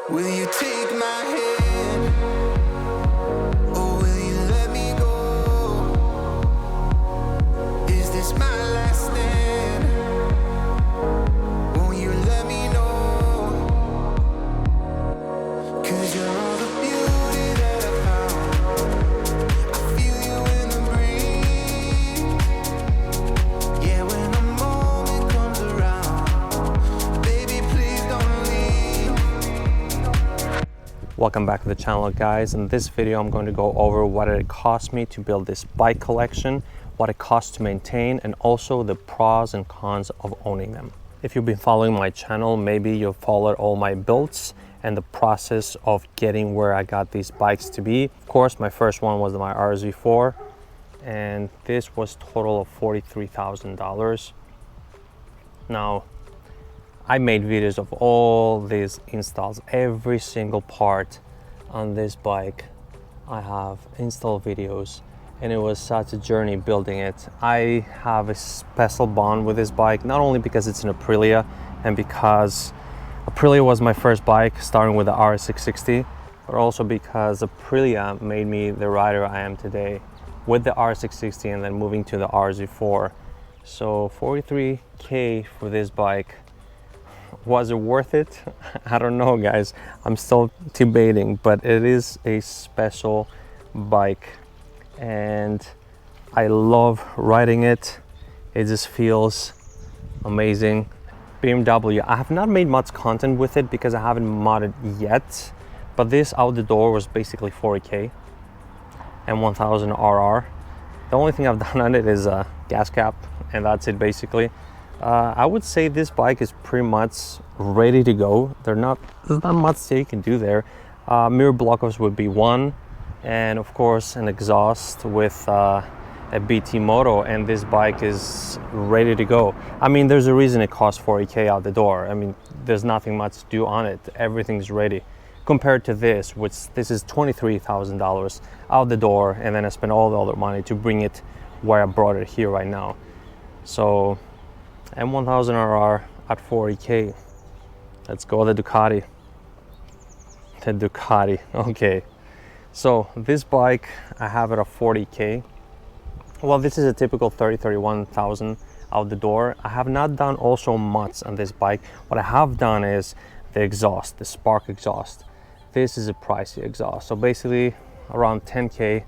Will you take my hand, or will you let me go? Is this my last stand? Won't you let me know? 'Cause you're all the beauty that I found. I feel you in the breeze. Yeah, when the moment comes around, baby, please don't leave. Welcome back to the channel, guys. In this video I'm going to go over what it cost me to build this bike collection, what it costs to maintain, and also the pros and cons of owning them. If you've been following my channel, maybe you've followed all my builds and the process of getting where I got these bikes to be. Of course, my first one was my RZ4, and this was total of $43,000. Now, I made videos of all these installs, every single part on this bike. I have install videos, and it was such a journey building it. I have a special bond with this bike, not only because it's an Aprilia and because Aprilia was my first bike, starting with the RS660, but also because Aprilia made me the rider I am today with the RS660 and then moving to the RZ4. So $43K for this bike. Was it worth it? I don't know, guys. I'm still debating, but it is a special bike and I love riding it. It just feels amazing. BMW, I have not made much content with it because I haven't modded yet, but this out the door was basically $40K and 1000 RR. The only thing I've done on it is a gas cap, and that's it basically. I would say this bike is pretty much ready to go. There's not much that you can do there. Mirror blockers would be one, and of course an exhaust with a BT moto, and this bike is ready to go. I mean, there's a reason it costs $40K out the door. I mean, there's nothing much to do on it. Everything's ready. Compared to this, which this is $23,000 out the door, and then I spent all the other money to bring it where I brought it here right now. So M1000 RR at $40K. Let's go the Ducati. The Ducati. Okay. So this bike, I have it at $40K. Well, this is a typical 31,000 out the door. I have not done also much on this bike. What I have done is the exhaust, the Spark exhaust. This is a pricey exhaust. So basically around 10K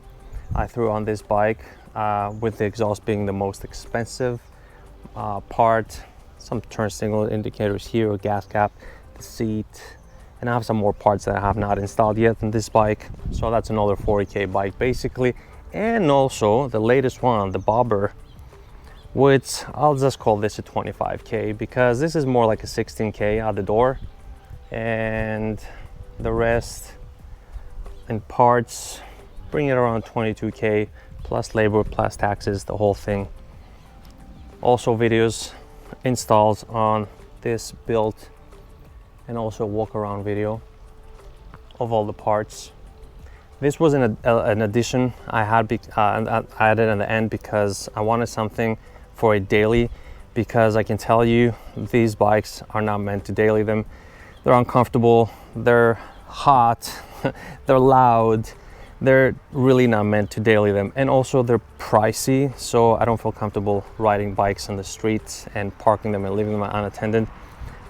I threw on this bike, with the exhaust being the most expensive part. Some turn signal indicators here, a gas cap, the seat, and I have some more parts that I have not installed yet in this bike. So that's another $40K bike basically. And also the latest one, the bobber, which I'll just call this a 25K because this is more like a 16K out the door, and the rest in parts bring it around 22K plus labor plus taxes, the whole thing. Also videos, installs on this build, and also a walk around video of all the parts. This was an addition I had I added in the end because I wanted something for a daily, because I can tell you these bikes are not meant to daily them. They're uncomfortable, they're hot, they're loud. They're really not meant to daily them, and also they're pricey, so I don't feel comfortable riding bikes on the streets and parking them and leaving them unattended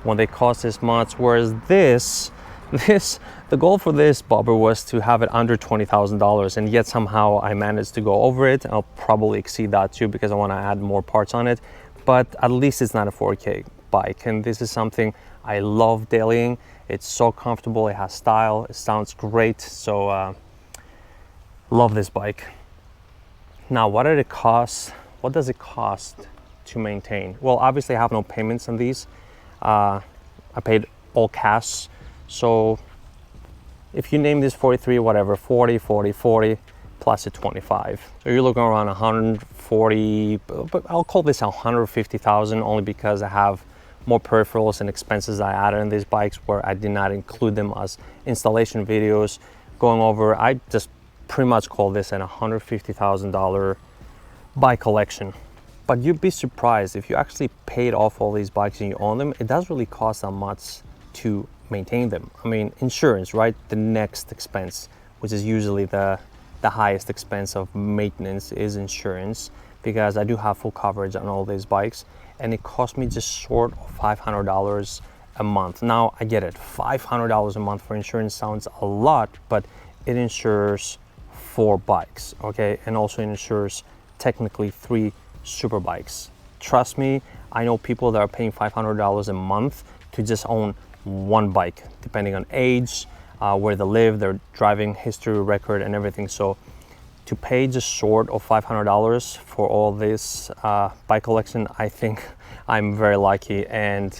when they cost this much. Whereas the goal for this bobber was to have it under $20,000, and yet somehow I managed to go over it. I'll probably exceed that too because I want to add more parts on it, but at least it's not a 4K bike, and this is something I love dailying. It's so comfortable, it has style, it sounds great, so love this bike. Now, what did it cost? What does it cost to maintain? Well, obviously I have no payments on these. I paid all cash. So if you name this 43, whatever, 40, 40, 40, plus a 25. So you're looking around 140, but I'll call this 150,000 only because I have more peripherals and expenses I added in these bikes where I did not include them as installation videos going over. I just pretty much call this an $150,000 bike collection. But you'd be surprised if you actually paid off all these bikes and you own them, it doesn't really cost that much to maintain them. I mean, insurance, right? The next expense, which is usually the highest expense of maintenance, is insurance, because I do have full coverage on all these bikes, and it cost me just short of $500 a month. Now I get it, $500 a month for insurance sounds a lot, but it insures 4 bikes, okay, and also insures technically 3 super bikes. Trust me, I know people that are paying $500 a month to just own 1 bike, depending on age, where they live, their driving history record, and everything. So to pay just short of $500 for all this bike collection, I think I'm very lucky, and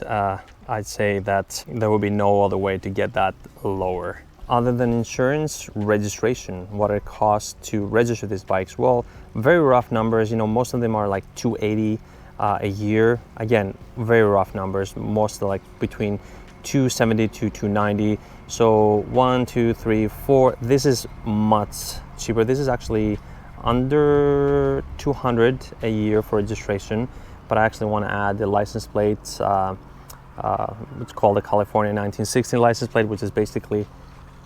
I'd say that there would be no other way to get that lower. Other than insurance, registration, what it costs to register these bikes. Well, very rough numbers, you know, most of them are like $280 a year. Again, very rough numbers, most are like between $270 to $290. So 1, 2, 3, 4, this is much cheaper. This is actually under $200 a year for registration, but I actually want to add the license plates. It's called the California 1916 license plate, which is basically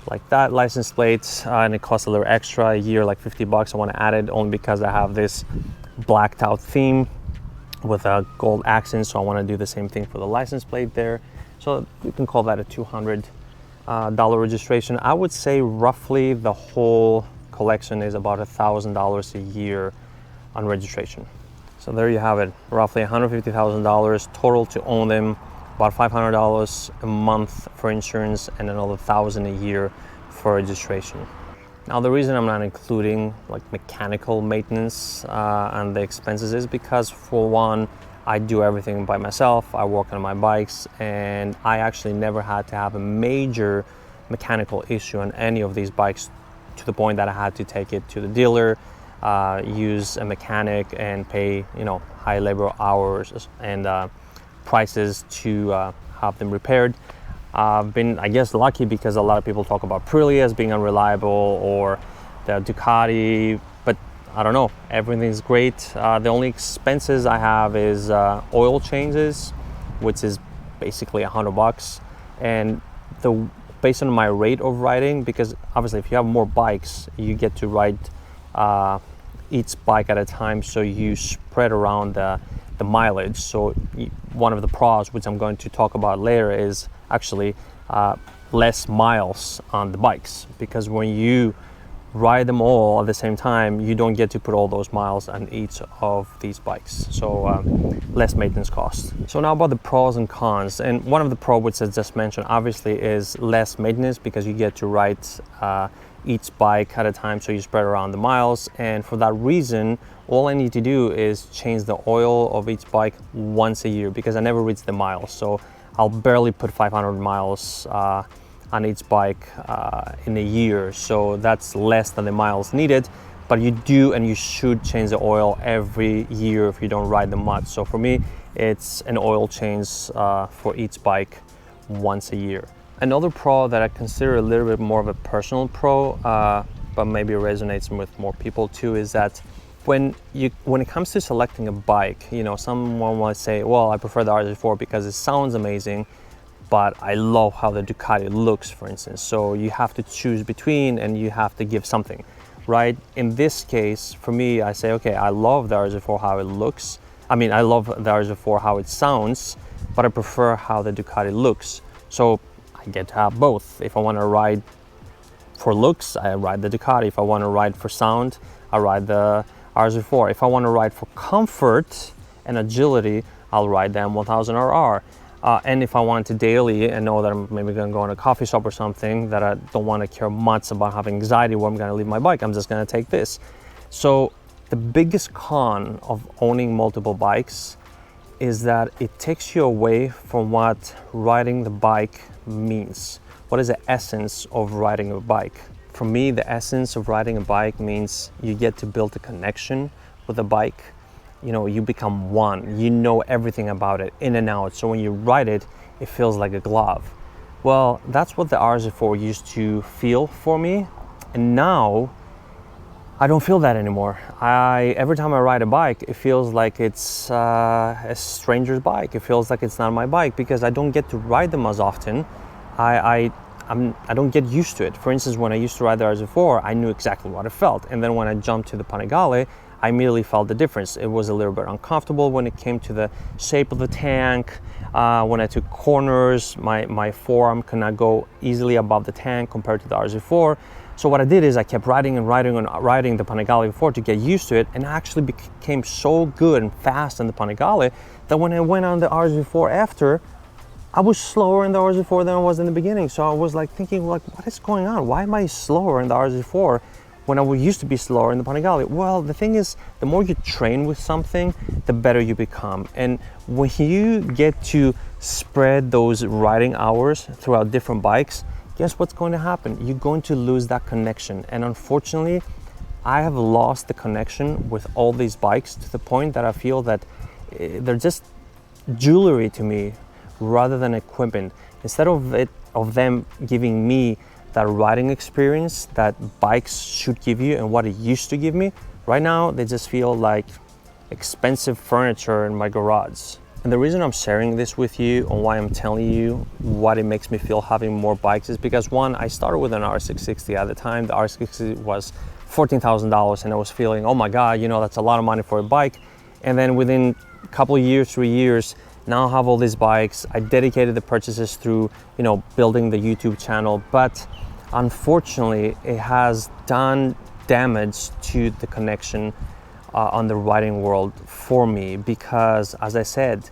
like that license plate, and it costs a little extra a year, like $50. I want to add it only because I have this blacked out theme with a gold accent, so I want to do the same thing for the license plate there. So you can call that a $200 registration. I would say roughly the whole collection is about $1,000 a year on registration. So there you have it, roughly $150,000 total to own them, about $500 a month for insurance, and another $1,000 a year for registration. Now the reason I'm not including like mechanical maintenance and the expenses is because, for one, I do everything by myself. I work on my bikes, and I actually never had to have a major mechanical issue on any of these bikes, to the point that I had to take it to the dealer, use a mechanic, and pay, you know, high labor hours and prices to have them repaired. I've been, I guess, lucky, because a lot of people talk about Aprilia as being unreliable, or the Ducati, but I don't know, everything's great. The only expenses I have is oil changes, which is basically $100, and based on my rate of riding, because obviously if you have more bikes, you get to ride each bike at a time, so you spread around the mileage. So one of the pros, which I'm going to talk about later, is actually less miles on the bikes, because when you ride them all at the same time, you don't get to put all those miles on each of these bikes, so less maintenance costs. So now about the pros and cons, and one of the pros, which I just mentioned, obviously, is less maintenance, because you get to ride each bike at a time, so you spread around the miles, and for that reason, all I need to do is change the oil of each bike once a year, because I never reach the miles, so I'll barely put 500 miles on each bike in a year, so that's less than the miles needed. But you do and you should change the oil every year if you don't ride them much. So for me, it's an oil change for each bike once a year. Another pro that I consider a little bit more of a personal pro, but maybe resonates with more people too, is that when it comes to selecting a bike, you know, someone might say, well, I prefer the RZ4 because it sounds amazing, but I love how the Ducati looks, for instance. So you have to choose between, and you have to give something, right? In this case, for me, I say, okay, I love the RZ4 how it looks. I mean, I love the RZ4 how it sounds, but I prefer how the Ducati looks. So I get to have both. If I want to ride for looks, I ride the Ducati. If I want to ride for sound, I ride the RZ4. If I want to ride for comfort and agility, I'll ride the M1000RR. And if I want to daily and know that I'm maybe going to go in a coffee shop or something, that I don't want to care much about having anxiety where I'm going to leave my bike, I'm just going to take this. So the biggest con of owning multiple bikes is that it takes you away from what riding the bike means. What is the essence of riding a bike? For me, the essence of riding a bike means you get to build a connection with the bike. You know, you become one, you know everything about it in and out. So when you ride it, it feels like a glove. Well, that's what the RZ4 used to feel for me. And now I don't feel that anymore. Every time I ride a bike, it feels like it's a stranger's bike. It feels like it's not my bike, because I don't get to ride them as often. I don't get used to it. For instance, when I used to ride the RZ4, I knew exactly what it felt. And then when I jumped to the Panigale, I immediately felt the difference. It was a little bit uncomfortable when it came to the shape of the tank. When I took corners, my forearm could not go easily above the tank compared to the RZ4. So what I did is I kept riding and riding and riding the Panigale before to get used to it, and I actually became so good and fast in the Panigale that when I went on the RZ4 after, I was slower in the RZ4 than I was in the beginning. So I was like thinking, like, what is going on? Why am I slower in the RZ4 when I used to be slower in the Panigale? Well, the thing is, the more you train with something, the better you become. And when you get to spread those riding hours throughout different bikes, guess what's going to happen? You're going to lose that connection. And unfortunately, I have lost the connection with all these bikes to the point that I feel that they're just jewelry to me rather than equipment. Instead of them giving me that riding experience that bikes should give you and what it used to give me, right now they just feel like expensive furniture in my garage. And the reason I'm sharing this with you and why I'm telling you what it makes me feel having more bikes is because, one, I started with an R660 at the time. The R660 was $14,000 and I was feeling, oh my God, you know, that's a lot of money for a bike. And then within a couple of years, 3 years, now I have all these bikes. I dedicated the purchases through, you know, building the YouTube channel, but unfortunately it has done damage to the connection on the riding world for me, because as I said,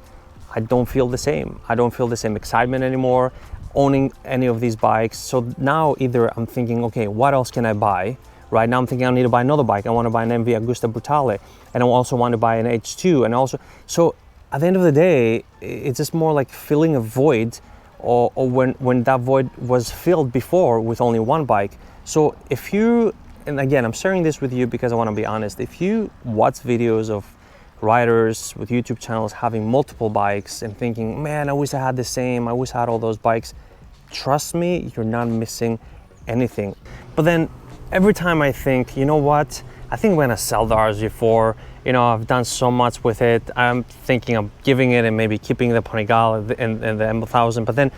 I don't feel the same. I don't feel the same excitement anymore owning any of these bikes. So now either I'm thinking, okay, what else can I buy? Right now I'm thinking I need to buy another bike. I want to buy an MV Agusta Brutale, and I also want to buy an H2, and also, so at the end of the day, it's just more like filling a void, or when that void was filled before with only one bike. So if you, and again, I'm sharing this with you because I want to be honest, if you watch videos of riders with YouTube channels having multiple bikes and thinking, man, I wish I had the same, I wish I had all those bikes, trust me, you're not missing anything. But then every time I think, you know what, I think I'm gonna sell the RZ4. You know, I've done so much with it. I'm thinking of giving it and maybe keeping the Panigale and the M1000. But then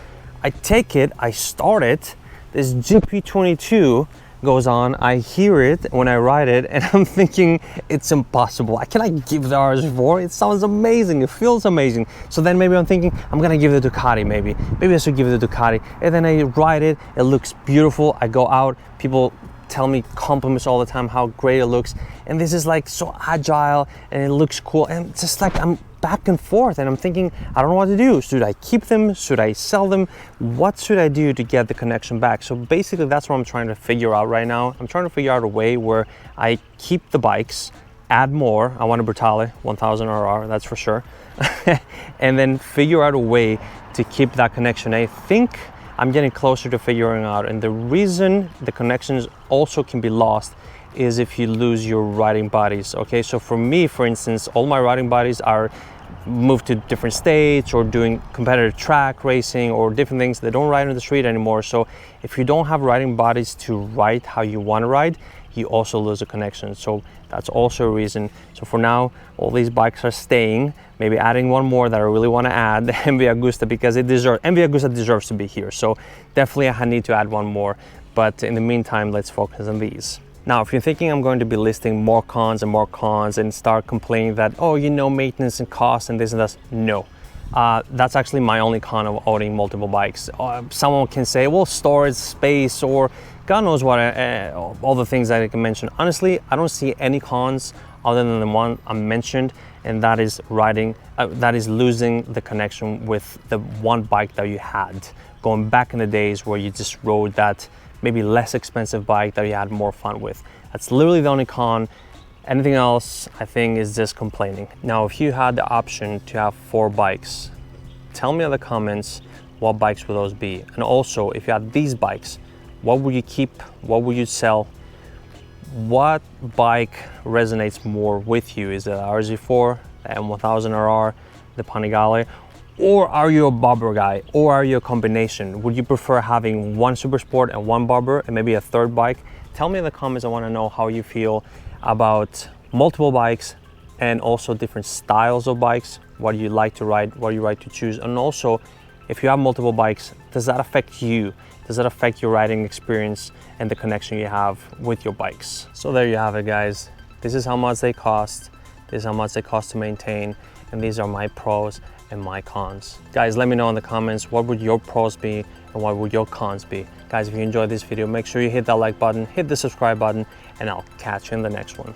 I take it, I start it, this GP22 goes on, I hear it when I ride it, and I'm thinking it's impossible. I cannot give the RZ4. It sounds amazing, it feels amazing. So then maybe I'm thinking I'm gonna give the Ducati, maybe I should give it the Ducati. And then I ride it, it looks beautiful. I go out, people tell me compliments all the time how great it looks, and this is like so agile and it looks cool, and it's just like I'm back and forth and I'm thinking, I don't know what to do. Should I keep them? Should I sell them? What should I do to get the connection back? So basically that's what I'm trying to figure out right now. I'm trying to figure out a way where I keep the bikes, add more. I want a Brutale 1000 RR, that's for sure. And then figure out a way to keep that connection. I think I'm getting closer to figuring out, and the reason the connections also can be lost is if you lose your riding bodies. Okay, so for me, for instance, all my riding bodies are moved to different states or doing competitive track racing or different things. They don't ride on the street anymore. So if you don't have riding bodies to ride how you want to ride, you also lose a connection. So that's also a reason. So for now, all these bikes are staying, maybe adding one more that I really want to add, the MV Agusta, because MV Agusta deserves to be here. So definitely I need to add one more. But in the meantime, let's focus on these. Now, if you're thinking I'm going to be listing more cons and start complaining that, oh, you know, maintenance and cost and this and that, no. That's actually my only con of owning multiple bikes. Someone can say, well, storage space or God knows what, all the things that I can mention. Honestly, I don't see any cons other than the one I mentioned, and that is losing the connection with the one bike that you had. Going back in the days where you just rode that maybe less expensive bike that you had more fun with. That's literally the only con. Anything else, I think, is just complaining. Now, if you had the option to have 4 bikes, tell me in the comments what bikes would those be. And also, if you had these bikes, what would you keep? What would you sell? What bike resonates more with you? Is it the RZ4, the M1000RR, the Panigale? Or are you a bobber guy? Or are you a combination? Would you prefer having one super sport and one bobber and maybe a third bike? Tell me in the comments. I want to know how you feel about multiple bikes and also different styles of bikes. What do you like to ride? What do you like to choose? And also, If you have multiple bikes, does that affect you? Does that affect your riding experience and the connection you have with your bikes? So there you have it, guys. This is how much they cost. This is how much they cost to maintain. And these are my pros and my cons. Guys, let me know in the comments, what would your pros be and what would your cons be? Guys, if you enjoyed this video, make sure you hit that like button, hit the subscribe button, and I'll catch you in the next one.